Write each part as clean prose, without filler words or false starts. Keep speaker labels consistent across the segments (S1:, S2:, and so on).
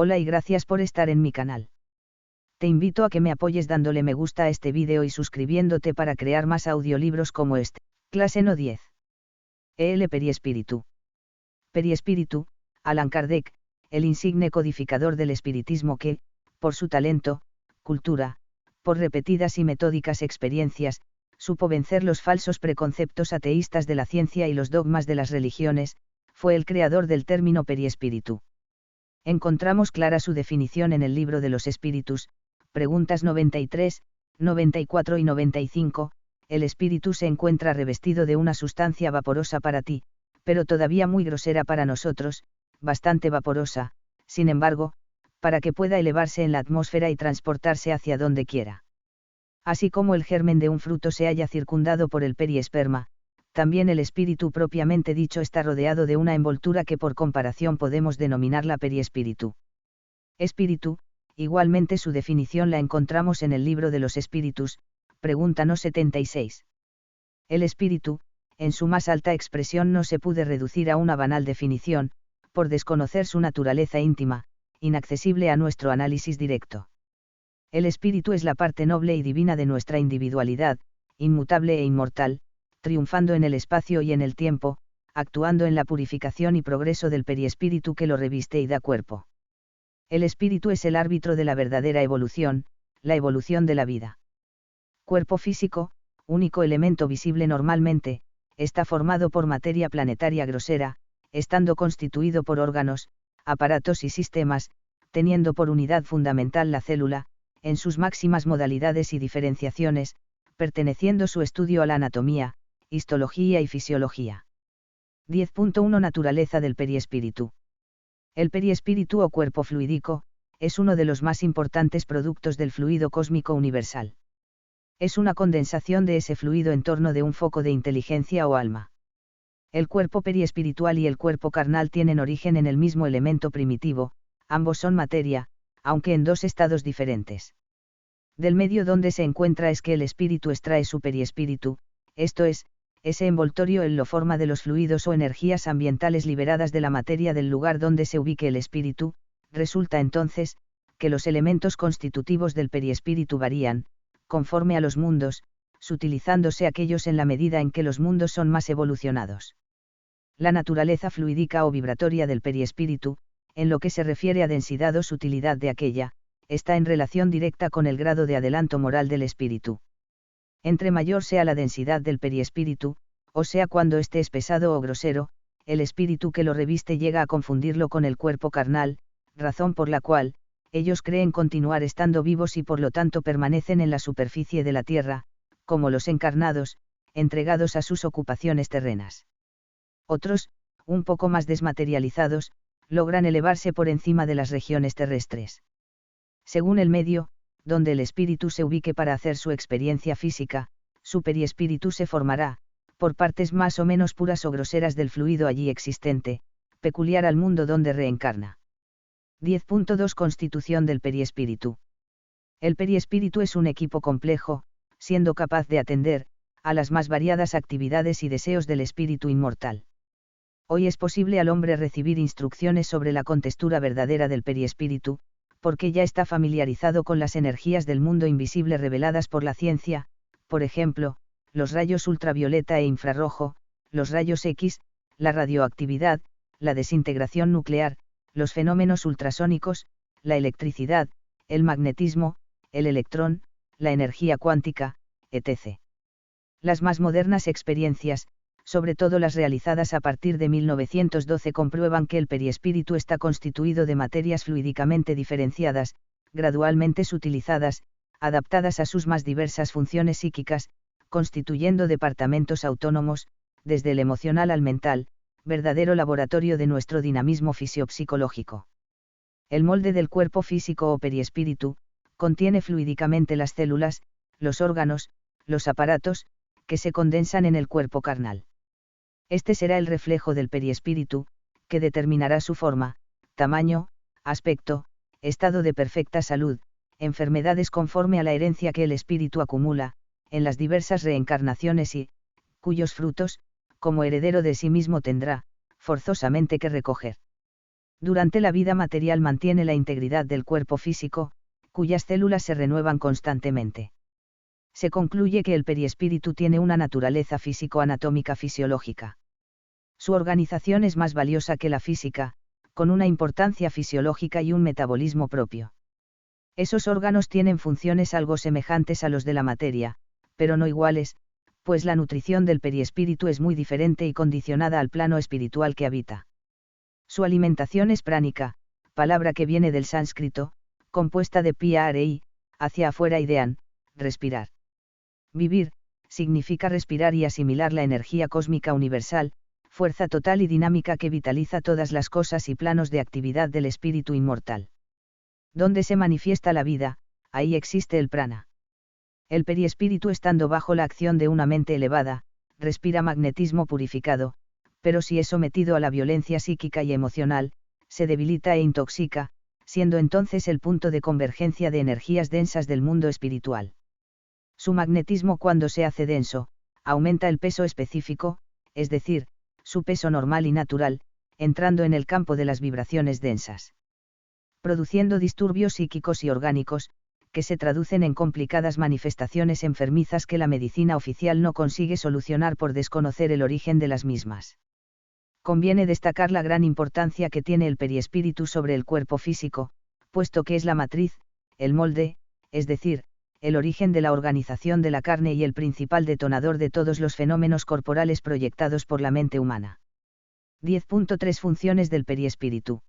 S1: Hola y gracias por estar en mi canal. Te invito a que me apoyes dándole me gusta a este vídeo y suscribiéndote para crear más audiolibros como este. Clase no 10. El Periespíritu. Periespíritu, Allan Kardec, el insigne codificador del espiritismo que, por su talento, cultura, por repetidas y metódicas experiencias, supo vencer los falsos preconceptos ateístas de la ciencia y los dogmas de las religiones, fue el creador del término periespíritu. Encontramos clara su definición en el Libro de los Espíritus, preguntas 93, 94 y 95, el espíritu se encuentra revestido de una sustancia vaporosa para ti, pero todavía muy grosera para nosotros, bastante vaporosa, sin embargo, para que pueda elevarse en la atmósfera y transportarse hacia donde quiera. Así como el germen de un fruto se halla circundado por el periesperma, también el espíritu propiamente dicho está rodeado de una envoltura que por comparación podemos denominarla periespíritu. Espíritu, igualmente su definición la encontramos en el Libro de los Espíritus, pregunta no 76. El espíritu, en su más alta expresión no se puede reducir a una banal definición, por desconocer su naturaleza íntima, inaccesible a nuestro análisis directo. El espíritu es la parte noble y divina de nuestra individualidad, inmutable e inmortal, triunfando en el espacio y en el tiempo, actuando en la purificación y progreso del periespíritu que lo reviste y da cuerpo. El espíritu es el árbitro de la verdadera evolución, la evolución de la vida. Cuerpo físico, único elemento visible normalmente, está formado por materia planetaria grosera, estando constituido por órganos, aparatos y sistemas, teniendo por unidad fundamental la célula, en sus máximas modalidades y diferenciaciones, perteneciendo su estudio a la anatomía, histología y fisiología. 10.1 Naturaleza del periespíritu. El periespíritu o cuerpo fluídico, es uno de los más importantes productos del fluido cósmico universal. Es una condensación de ese fluido en torno de un foco de inteligencia o alma. El cuerpo periespiritual y el cuerpo carnal tienen origen en el mismo elemento primitivo, ambos son materia, aunque en dos estados diferentes. Del medio donde se encuentra es que el espíritu extrae su periespíritu, esto es, ese envoltorio en la forma de los fluidos o energías ambientales liberadas de la materia del lugar donde se ubique el espíritu, resulta entonces, que los elementos constitutivos del periespíritu varían, conforme a los mundos, sutilizándose aquellos en la medida en que los mundos son más evolucionados. La naturaleza fluídica o vibratoria del periespíritu, en lo que se refiere a densidad o sutilidad de aquella, está en relación directa con el grado de adelanto moral del espíritu. Entre mayor sea la densidad del periespíritu, o sea cuando éste es pesado o grosero, el espíritu que lo reviste llega a confundirlo con el cuerpo carnal, razón por la cual, ellos creen continuar estando vivos y por lo tanto permanecen en la superficie de la tierra, como los encarnados, entregados a sus ocupaciones terrenas. Otros, un poco más desmaterializados, logran elevarse por encima de las regiones terrestres. Según el medio, donde el espíritu se ubique para hacer su experiencia física, su periespíritu se formará, por partes más o menos puras o groseras del fluido allí existente, peculiar al mundo donde reencarna. 10.2 Constitución del periespíritu. El periespíritu es un equipo complejo, siendo capaz de atender a las más variadas actividades y deseos del espíritu inmortal. Hoy es posible al hombre recibir instrucciones sobre la contextura verdadera del periespíritu, porque ya está familiarizado con las energías del mundo invisible reveladas por la ciencia, por ejemplo, los rayos ultravioleta e infrarrojo, los rayos X, la radioactividad, la desintegración nuclear, los fenómenos ultrasónicos, la electricidad, el magnetismo, el electrón, la energía cuántica, etc. Las más modernas experiencias, sobre todo las realizadas a partir de 1912, comprueban que el periespíritu está constituido de materias fluídicamente diferenciadas, gradualmente sutilizadas, adaptadas a sus más diversas funciones psíquicas, constituyendo departamentos autónomos, desde el emocional al mental, verdadero laboratorio de nuestro dinamismo fisiopsicológico. El molde del cuerpo físico o periespíritu, contiene fluídicamente las células, los órganos, los aparatos, que se condensan en el cuerpo carnal. Este será el reflejo del periespíritu, que determinará su forma, tamaño, aspecto, estado de perfecta salud, enfermedades conforme a la herencia que el espíritu acumula, en las diversas reencarnaciones y, cuyos frutos, como heredero de sí mismo tendrá, forzosamente que recoger. Durante la vida material mantiene la integridad del cuerpo físico, cuyas células se renuevan constantemente. Se concluye que el periespíritu tiene una naturaleza físico-anatómica fisiológica. Su organización es más valiosa que la física, con una importancia fisiológica y un metabolismo propio. Esos órganos tienen funciones algo semejantes a los de la materia, pero no iguales, pues la nutrición del periespíritu es muy diferente y condicionada al plano espiritual que habita. Su alimentación es pránica, palabra que viene del sánscrito, compuesta de pi-a-r-i, hacia afuera y de an, respirar. Vivir, significa respirar y asimilar la energía cósmica universal, fuerza total y dinámica que vitaliza todas las cosas y planos de actividad del espíritu inmortal. Donde se manifiesta la vida, ahí existe el prana. El periespíritu, estando bajo la acción de una mente elevada, respira magnetismo purificado, pero si es sometido a la violencia psíquica y emocional, se debilita e intoxica, siendo entonces el punto de convergencia de energías densas del mundo espiritual. Su magnetismo, cuando se hace denso, aumenta el peso específico, es decir, su peso normal y natural, entrando en el campo de las vibraciones densas, produciendo disturbios psíquicos y orgánicos, que se traducen en complicadas manifestaciones enfermizas que la medicina oficial no consigue solucionar por desconocer el origen de las mismas. Conviene destacar la gran importancia que tiene el periespíritu sobre el cuerpo físico, puesto que es la matriz, el molde, es decir, el origen de la organización de la carne y el principal detonador de todos los fenómenos corporales proyectados por la mente humana. 10.3 Funciones del periespíritu.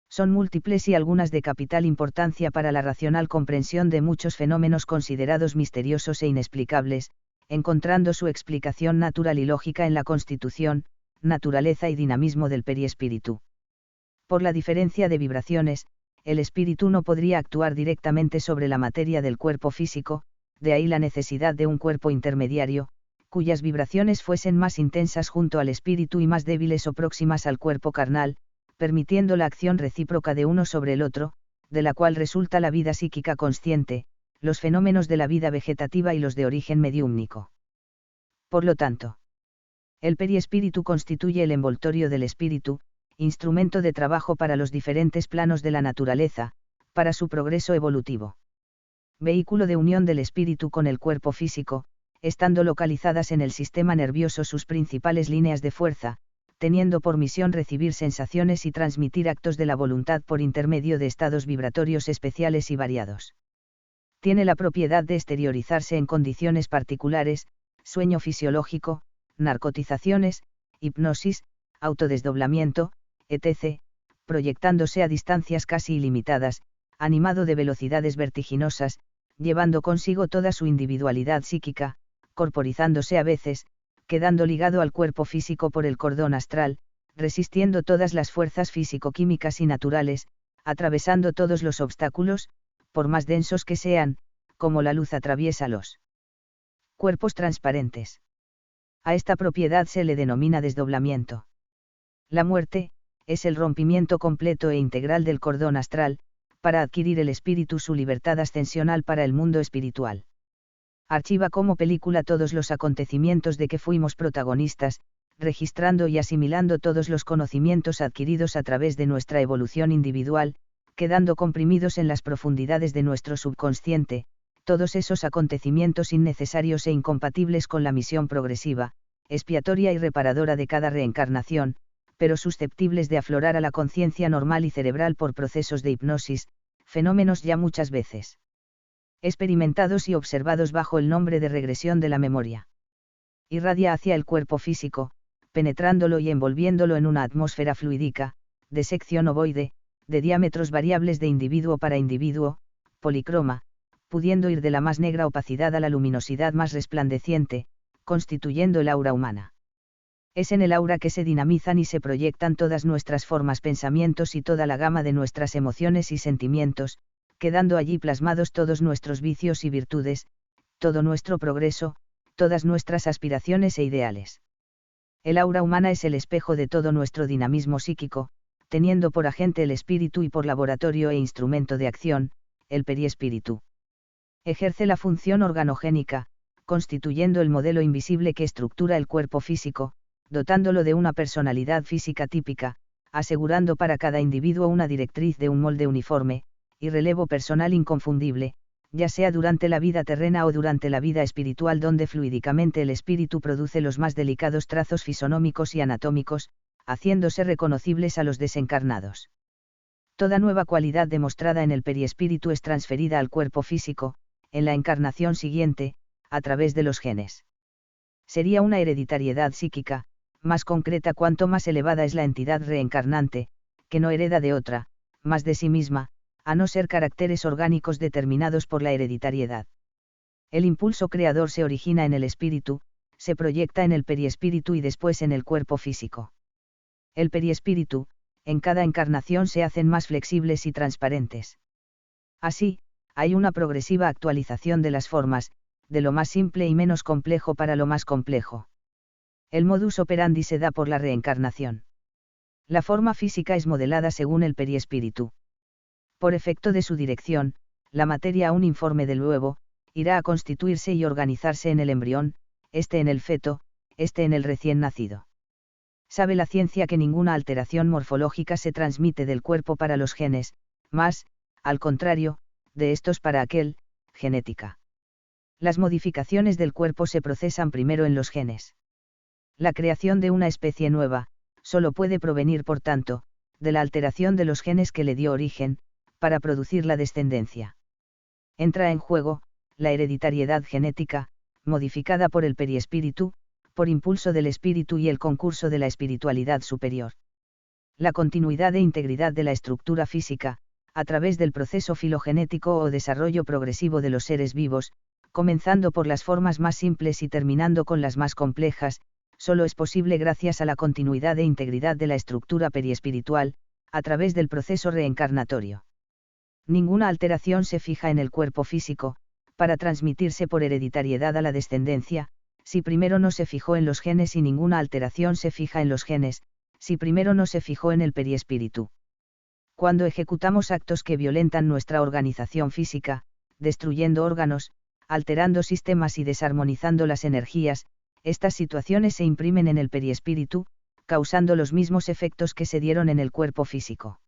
S1: Son múltiples y algunas de capital importancia para la racional comprensión de muchos fenómenos considerados misteriosos e inexplicables, encontrando su explicación natural y lógica en la constitución, naturaleza y dinamismo del periespíritu. Por la diferencia de vibraciones, el espíritu no podría actuar directamente sobre la materia del cuerpo físico, de ahí la necesidad de un cuerpo intermediario, cuyas vibraciones fuesen más intensas junto al espíritu y más débiles o próximas al cuerpo carnal, permitiendo la acción recíproca de uno sobre el otro, de la cual resulta la vida psíquica consciente, los fenómenos de la vida vegetativa y los de origen mediúmnico. Por lo tanto, el periespíritu constituye el envoltorio del espíritu, instrumento de trabajo para los diferentes planos de la naturaleza, para su progreso evolutivo. Vehículo de unión del espíritu con el cuerpo físico, estando localizadas en el sistema nervioso sus principales líneas de fuerza, teniendo por misión recibir sensaciones y transmitir actos de la voluntad por intermedio de estados vibratorios especiales y variados. Tiene la propiedad de exteriorizarse en condiciones particulares, sueño fisiológico, narcotizaciones, hipnosis, autodesdoblamiento, etc., proyectándose a distancias casi ilimitadas, animado de velocidades vertiginosas, llevando consigo toda su individualidad psíquica, corporizándose a veces, quedando ligado al cuerpo físico por el cordón astral, resistiendo todas las fuerzas físico-químicas y naturales, atravesando todos los obstáculos, por más densos que sean, como la luz atraviesa los cuerpos transparentes. A esta propiedad se le denomina desdoblamiento. La muerte, es el rompimiento completo e integral del cordón astral, para adquirir el espíritu su libertad ascensional para el mundo espiritual. Archiva como película todos los acontecimientos de que fuimos protagonistas, registrando y asimilando todos los conocimientos adquiridos a través de nuestra evolución individual, quedando comprimidos en las profundidades de nuestro subconsciente, todos esos acontecimientos innecesarios e incompatibles con la misión progresiva, expiatoria y reparadora de cada reencarnación, pero susceptibles de aflorar a la conciencia normal y cerebral por procesos de hipnosis, fenómenos ya muchas veces experimentados y observados bajo el nombre de regresión de la memoria. Irradia hacia el cuerpo físico, penetrándolo y envolviéndolo en una atmósfera fluídica, de sección ovoide, de diámetros variables de individuo para individuo, policroma, pudiendo ir de la más negra opacidad a la luminosidad más resplandeciente, constituyendo el aura humana. Es en el aura que se dinamizan y se proyectan todas nuestras formas, pensamientos y toda la gama de nuestras emociones y sentimientos, quedando allí plasmados todos nuestros vicios y virtudes, todo nuestro progreso, todas nuestras aspiraciones e ideales. El aura humana es el espejo de todo nuestro dinamismo psíquico, teniendo por agente el espíritu y por laboratorio e instrumento de acción, el periespíritu. Ejerce la función organogénica, constituyendo el modelo invisible que estructura el cuerpo físico, dotándolo de una personalidad física típica, asegurando para cada individuo una directriz de un molde uniforme, y relevo personal inconfundible, ya sea durante la vida terrena o durante la vida espiritual, donde fluídicamente el espíritu produce los más delicados trazos fisonómicos y anatómicos, haciéndose reconocibles a los desencarnados. Toda nueva cualidad demostrada en el periespíritu es transferida al cuerpo físico, en la encarnación siguiente, a través de los genes. Sería una hereditariedad psíquica, más concreta cuanto más elevada es la entidad reencarnante, que no hereda de otra, más de sí misma, a no ser caracteres orgánicos determinados por la hereditariedad. El impulso creador se origina en el espíritu, se proyecta en el periespíritu y después en el cuerpo físico. El periespíritu, en cada encarnación se hacen más flexibles y transparentes. Así, hay una progresiva actualización de las formas, de lo más simple y menos complejo para lo más complejo. El modus operandi se da por la reencarnación. La forma física es modelada según el periespíritu. Por efecto de su dirección, la materia aún informe del huevo, irá a constituirse y organizarse en el embrión, este en el feto, este en el recién nacido. Sabe la ciencia que ninguna alteración morfológica se transmite del cuerpo para los genes, más, al contrario, de estos para aquel, genética. Las modificaciones del cuerpo se procesan primero en los genes. La creación de una especie nueva, solo puede provenir, por tanto, de la alteración de los genes que le dio origen, para producir la descendencia. Entra en juego, la hereditariedad genética, modificada por el periespíritu, por impulso del espíritu y el concurso de la espiritualidad superior. La continuidad e integridad de la estructura física, a través del proceso filogenético o desarrollo progresivo de los seres vivos, comenzando por las formas más simples y terminando con las más complejas, solo es posible gracias a la continuidad e integridad de la estructura periespiritual, a través del proceso reencarnatorio. Ninguna alteración se fija en el cuerpo físico, para transmitirse por hereditariedad a la descendencia, si primero no se fijó en los genes, y ninguna alteración se fija en los genes, si primero no se fijó en el periespíritu. Cuando ejecutamos actos que violentan nuestra organización física, destruyendo órganos, alterando sistemas y desarmonizando las energías, estas situaciones se imprimen en el periespíritu, causando los mismos efectos que se dieron en el cuerpo físico.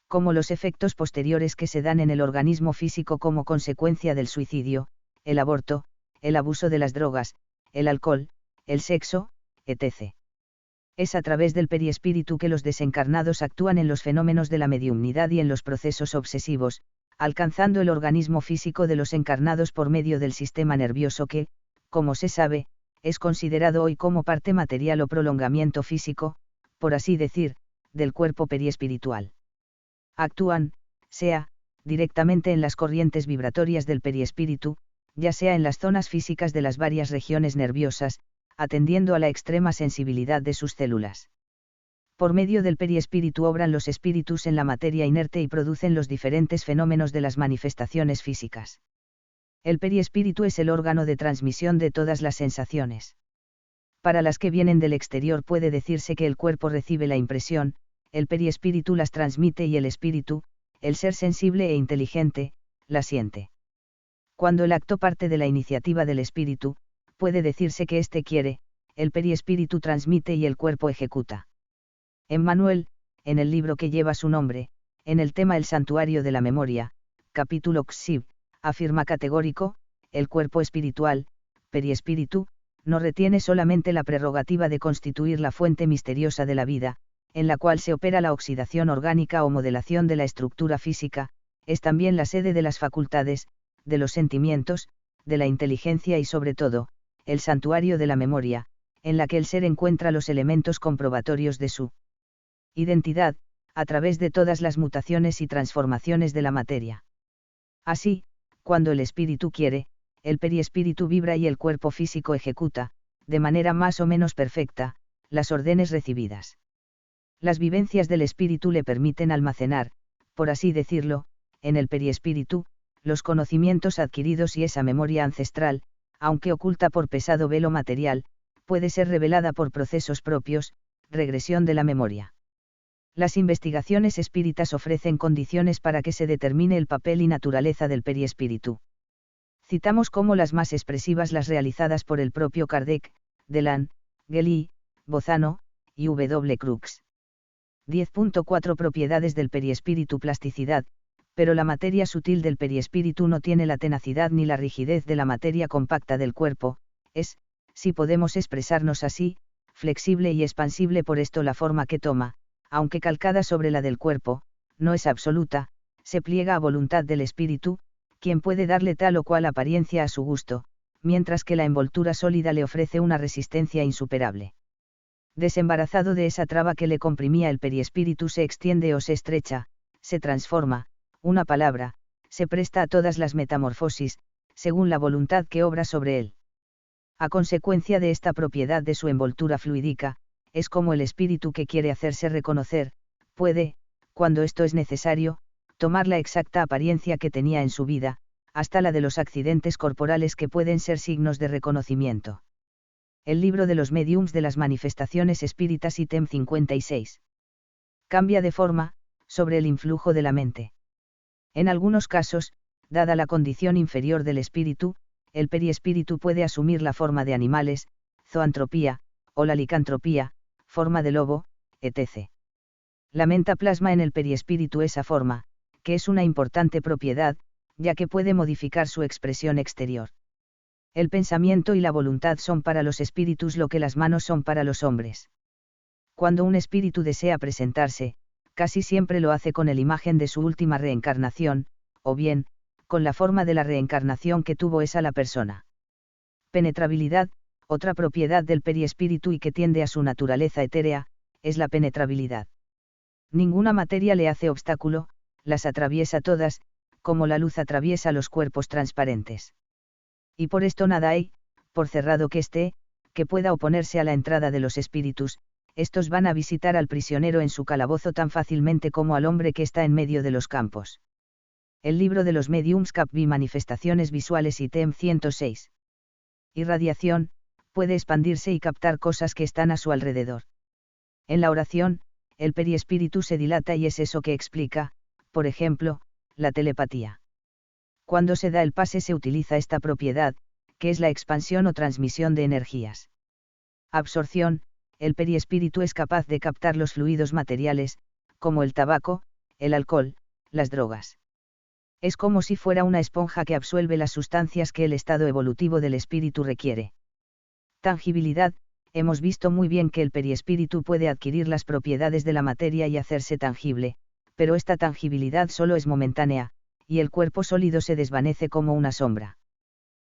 S1: Como los efectos posteriores que se dan en el organismo físico como consecuencia del suicidio, el aborto, el abuso de las drogas, el alcohol, el sexo, etc. Es a través del periespíritu que los desencarnados actúan en los fenómenos de la mediumnidad y en los procesos obsesivos, alcanzando el organismo físico de los encarnados por medio del sistema nervioso que, como se sabe, es considerado hoy como parte material o prolongamiento físico, por así decir, del cuerpo periespiritual. Actúan, sea, directamente en las corrientes vibratorias del periespíritu, ya sea en las zonas físicas de las varias regiones nerviosas, atendiendo a la extrema sensibilidad de sus células. Por medio del periespíritu obran los espíritus en la materia inerte y producen los diferentes fenómenos de las manifestaciones físicas. El periespíritu es el órgano de transmisión de todas las sensaciones. Para las que vienen del exterior puede decirse que el cuerpo recibe la impresión, el periespíritu las transmite y el espíritu, el ser sensible e inteligente, la siente. Cuando el acto parte de la iniciativa del espíritu, puede decirse que éste quiere, el periespíritu transmite y el cuerpo ejecuta. Emmanuel, en el libro que lleva su nombre, en el tema El santuario de la memoria, capítulo Ksib, afirma categórico, el cuerpo espiritual, periespíritu, no retiene solamente la prerrogativa de constituir la fuente misteriosa de la vida, en la cual se opera la oxidación orgánica o modelación de la estructura física, es también la sede de las facultades, de los sentimientos, de la inteligencia y sobre todo, el santuario de la memoria, en la que el ser encuentra los elementos comprobatorios de su identidad, a través de todas las mutaciones y transformaciones de la materia. Así, cuando el espíritu quiere, el periespíritu vibra y el cuerpo físico ejecuta, de manera más o menos perfecta, las órdenes recibidas. Las vivencias del espíritu le permiten almacenar, por así decirlo, en el periespíritu, los conocimientos adquiridos y esa memoria ancestral, aunque oculta por pesado velo material, puede ser revelada por procesos propios, regresión de la memoria. Las investigaciones espíritas ofrecen condiciones para que se determine el papel y naturaleza del periespíritu. Citamos como las más expresivas las realizadas por el propio Kardec, Delan, Gelly, Bozano, y W. Crookes. 10.4 Propiedades del periespíritu. Plasticidad, pero la materia sutil del periespíritu no tiene la tenacidad ni la rigidez de la materia compacta del cuerpo, es, si podemos expresarnos así, flexible y expansible. Por esto la forma que toma, aunque calcada sobre la del cuerpo, no es absoluta, se pliega a voluntad del espíritu, quien puede darle tal o cual apariencia a su gusto, mientras que la envoltura sólida le ofrece una resistencia insuperable. Desembarazado de esa traba que le comprimía, el periespíritu se extiende o se estrecha, se transforma, una palabra, se presta a todas las metamorfosis, según la voluntad que obra sobre él. A consecuencia de esta propiedad de su envoltura fluídica, es como el espíritu que quiere hacerse reconocer, puede, cuando esto es necesario, tomar la exacta apariencia que tenía en su vida, hasta la de los accidentes corporales que pueden ser signos de reconocimiento. El libro de los mediums de las manifestaciones espíritas, ítem 56. Cambia de forma, sobre el influjo de la mente. En algunos casos, dada la condición inferior del espíritu, el periespíritu puede asumir la forma de animales, zoantropía, o la licantropía, forma de lobo, etc. La mente plasma en el periespíritu esa forma, que es una importante propiedad, ya que puede modificar su expresión exterior. El pensamiento y la voluntad son para los espíritus lo que las manos son para los hombres. Cuando un espíritu desea presentarse, casi siempre lo hace con la imagen de su última reencarnación, o bien, con la forma de la reencarnación que tuvo esa la persona. Penetrabilidad, otra propiedad del periespíritu y que tiende a su naturaleza etérea, es la penetrabilidad. Ninguna materia le hace obstáculo, las atraviesa todas, como la luz atraviesa los cuerpos transparentes. Y por esto nada hay, por cerrado que esté, que pueda oponerse a la entrada de los espíritus. Estos van a visitar al prisionero en su calabozo tan fácilmente como al hombre que está en medio de los campos. El libro de los mediums, cap. Manifestaciones visuales, ítem 106. Irradiación, puede expandirse y captar cosas que están a su alrededor. En la oración, el periespíritu se dilata y es eso que explica, por ejemplo, la telepatía. Cuando se da el pase se utiliza esta propiedad, que es la expansión o transmisión de energías. Absorción, el periespíritu es capaz de captar los fluidos materiales, como el tabaco, el alcohol, las drogas. Es como si fuera una esponja que absuelve las sustancias que el estado evolutivo del espíritu requiere. Tangibilidad, hemos visto muy bien que el periespíritu puede adquirir las propiedades de la materia y hacerse tangible, pero esta tangibilidad solo es momentánea, y el cuerpo sólido se desvanece como una sombra.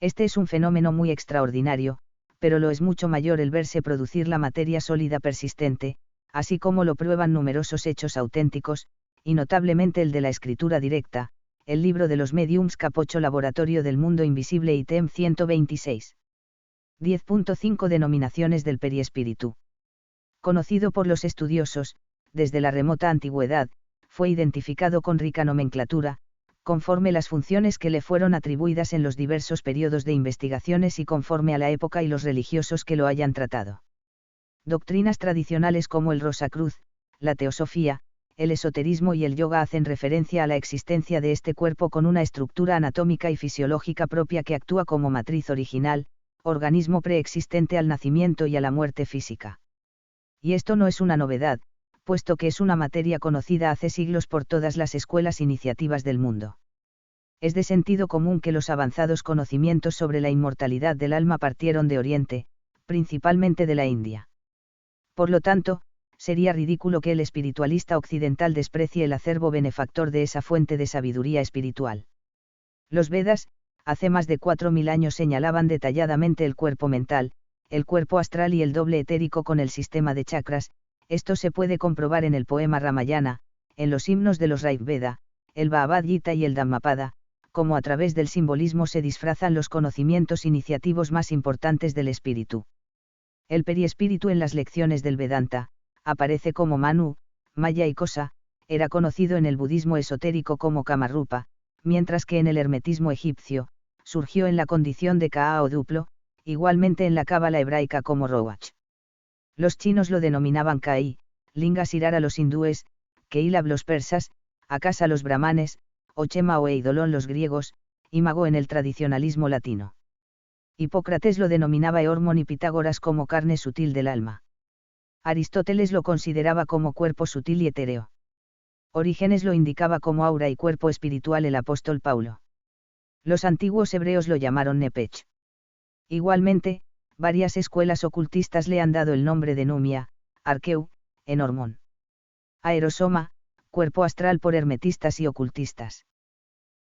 S1: Este es un fenómeno muy extraordinario, pero lo es mucho mayor el verse producir la materia sólida persistente, así como lo prueban numerosos hechos auténticos, y notablemente el de la escritura directa, el libro de los mediums, cap. 8 Laboratorio del mundo invisible, ítem 126. 10.5 Denominaciones del periespíritu. Conocido por los estudiosos, desde la remota antigüedad, fue identificado con rica nomenclatura, conforme las funciones que le fueron atribuidas en los diversos periodos de investigaciones y conforme a la época y los religiosos que lo hayan tratado. Doctrinas tradicionales como el Rosacruz, la teosofía, el esoterismo y el yoga hacen referencia a la existencia de este cuerpo con una estructura anatómica y fisiológica propia que actúa como matriz original, organismo preexistente al nacimiento y a la muerte física. Y esto no es una novedad, puesto que es una materia conocida hace siglos por todas las escuelas iniciativas del mundo. Es de sentido común que los avanzados conocimientos sobre la inmortalidad del alma partieron de Oriente, principalmente de la India. Por lo tanto, sería ridículo que el espiritualista occidental desprecie el acervo benefactor de esa fuente de sabiduría espiritual. Los Vedas, hace más de 4000 años, señalaban detalladamente el cuerpo mental, el cuerpo astral y el doble etérico con el sistema de chakras. Esto se puede comprobar en el poema Ramayana, en los himnos de los Rig Veda, el Bhagavad Gita y el Dhammapada, como a través del simbolismo se disfrazan los conocimientos iniciativos más importantes del espíritu. El periespíritu en las lecciones del Vedanta, aparece como Manu, Maya y Kosa, era conocido en el budismo esotérico como Kamarupa, mientras que en el hermetismo egipcio, surgió en la condición de Ka o duplo, igualmente en la cábala hebraica como Roach. Los chinos lo denominaban Kai, Lingasirara los hindúes, Keilab los persas, Akasa los brahmanes, Ochema o Eidolon los griegos, y Mago en el tradicionalismo latino. Hipócrates lo denominaba Eormon y Pitágoras como carne sutil del alma. Aristóteles lo consideraba como cuerpo sutil y etéreo. Orígenes lo indicaba como aura y cuerpo espiritual el apóstol Paulo. Los antiguos hebreos lo llamaron Nepech. Igualmente, varias escuelas ocultistas le han dado el nombre de Numia, Arqueu, en Hormón. Aerosoma, cuerpo astral por hermetistas y ocultistas.